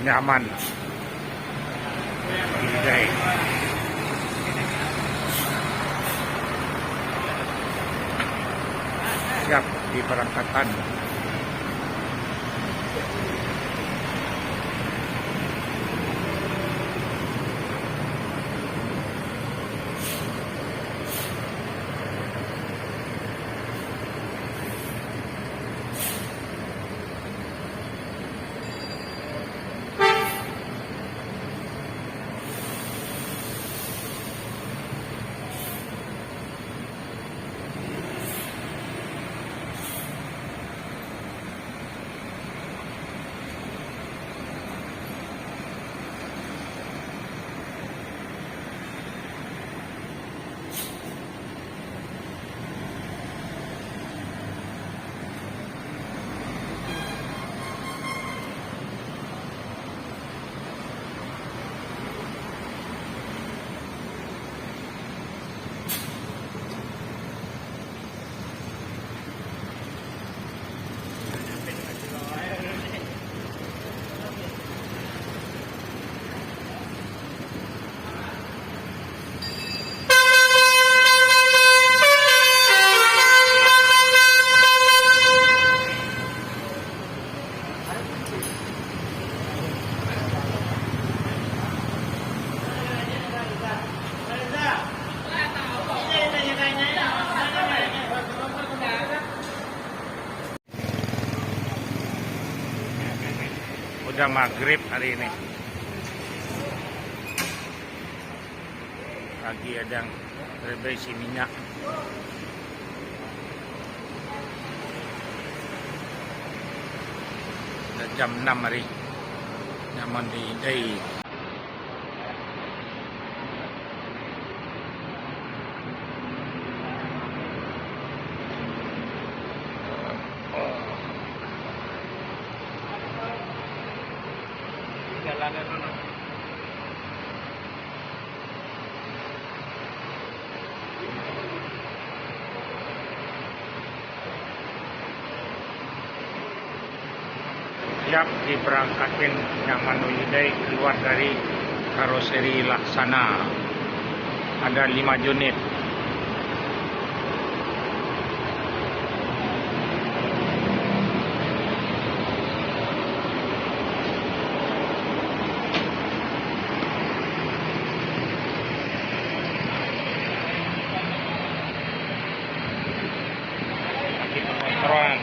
nyaman. Holiday. Siap diberangkatkan. Udah maghrib hari ini. Lagi ada berbesi minyak. Udah jam 6 hari. Nyaman di day. Jalanan dulu. Siap diberangkatin Nyaman Holiday keluar dari karoseri Laksana. Ada 5 unit. Lagi pengontrolan.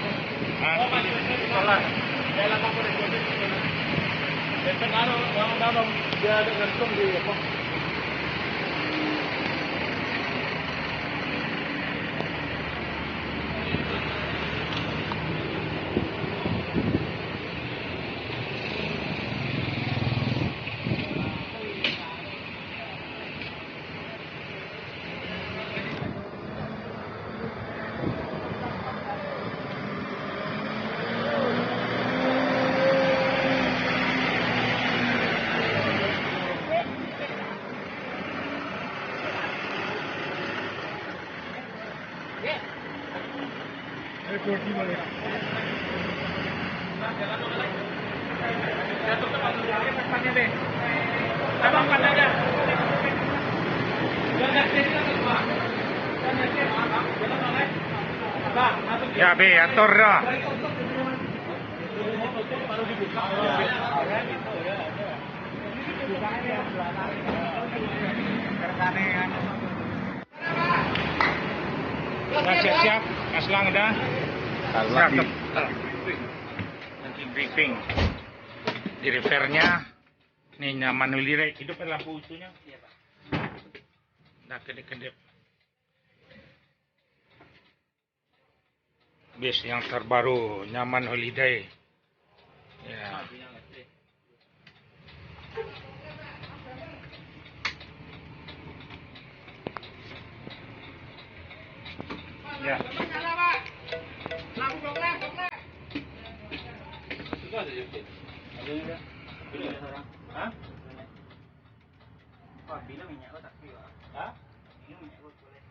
Dia ada gantung di apa? Ya be, atur dah. Udah siap-siap, Mas Lang udah. Siap. Nanti briefing. Di repairnya, nih Nyaman Holiday. Hidup lampu utuhnya. Udah kedip-kedip. Bis yang terbaru Nyaman Holiday. Ya. Ya. Hah? Bila minyak tak kira. Hah? Ini minyak boleh.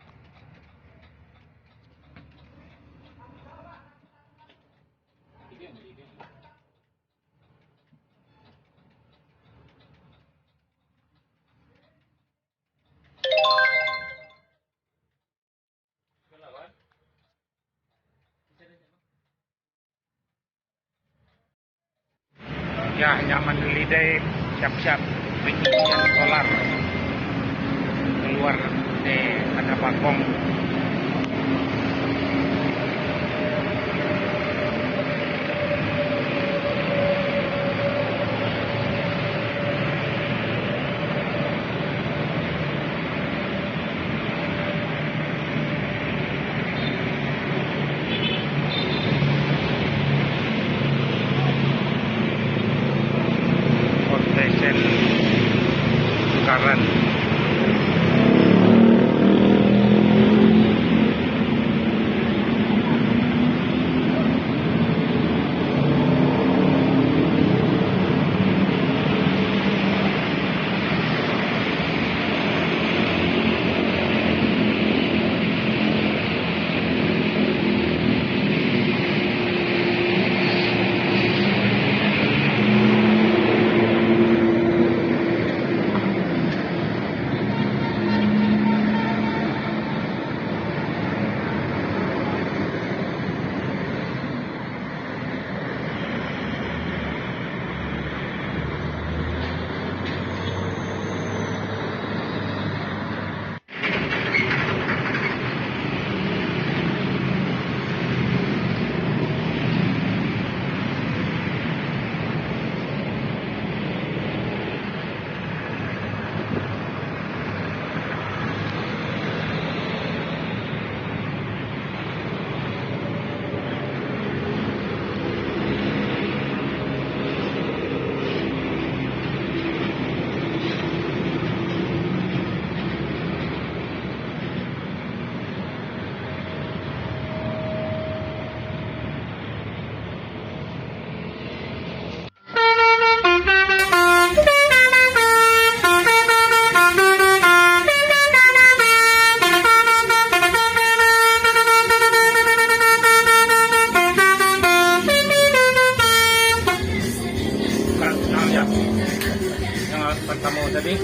Ya, nyaman lidah siap-siap penyidikan solar keluar ada bakong. Station Tukaran. Yang pertama tadi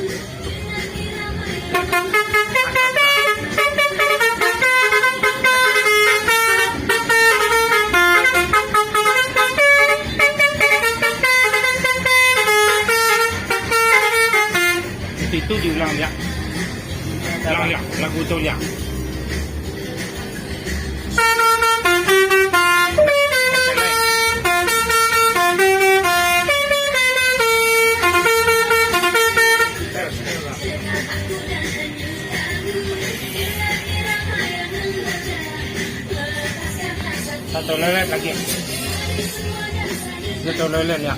itu diulang ya, ulang ya, lagu itu ya. Satu lele lagi. Satu lele ya.